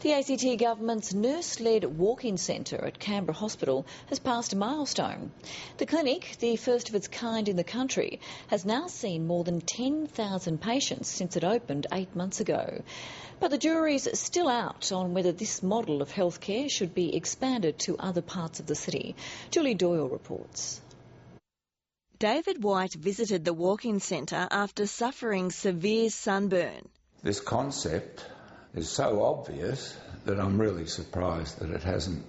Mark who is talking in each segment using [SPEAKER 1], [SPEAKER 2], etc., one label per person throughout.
[SPEAKER 1] The ACT government's nurse-led walk-in centre at Canberra Hospital has passed a milestone. The clinic, the first of its kind in the country, has now seen more than 10,000 patients since it opened 8 months ago. But the jury's still out on whether this model of healthcare should be expanded to other parts of the city. Julie Doyle reports.
[SPEAKER 2] David White visited the walk-in centre after suffering severe sunburn.
[SPEAKER 3] This concept is so obvious that I'm really surprised that it hasn't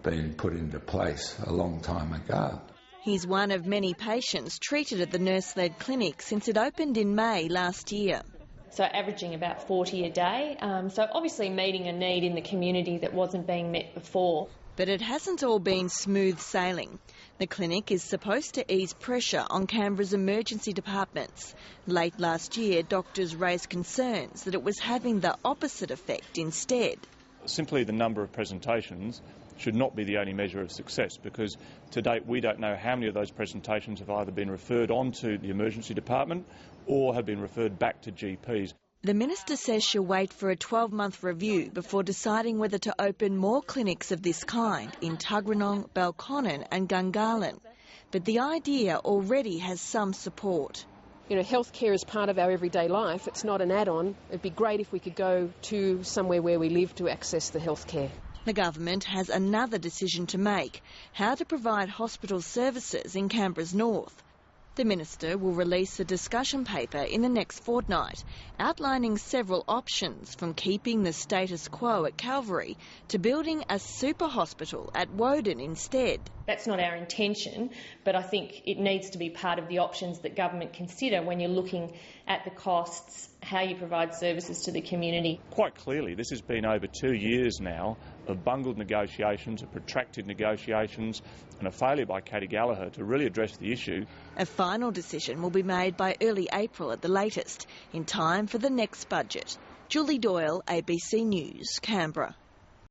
[SPEAKER 3] been put into place a long time ago.
[SPEAKER 2] He's one of many patients treated at the nurse-led clinic since it opened in May last year.
[SPEAKER 4] So averaging about 40 a day, so obviously meeting a need in the community that wasn't being met before.
[SPEAKER 2] But it hasn't all been smooth sailing. The clinic is supposed to ease pressure on Canberra's emergency departments. Late last year, doctors raised concerns that it was having the opposite effect instead.
[SPEAKER 5] Simply the number of presentations should not be the only measure of success, because to date we don't know how many of those presentations have either been referred on to the emergency department or have been referred back to GPs.
[SPEAKER 2] The Minister says she'll wait for a 12-month review before deciding whether to open more clinics of this kind in Tuggeranong, Belconnen and Gungahlin. But the idea already has some support.
[SPEAKER 6] You know, healthcare is part of our everyday life. It's not an add-on. It'd be great if we could go to somewhere where we live to access the healthcare.
[SPEAKER 2] The government has another decision to make: how to provide hospital services in Canberra's north. The Minister will release a discussion paper in the next fortnight, outlining several options, from keeping the status quo at Calvary to building a super hospital at Woden instead.
[SPEAKER 4] That's not our intention, but I think it needs to be part of the options that government consider when you're looking at the costs, how you provide services to the community.
[SPEAKER 5] Quite clearly, this has been over 2 years now of bungled negotiations, of protracted negotiations, and a failure by Katy Gallagher to really address the issue.
[SPEAKER 2] A final decision will be made by early April at the latest, in time for the next budget. Julie Doyle, ABC News, Canberra.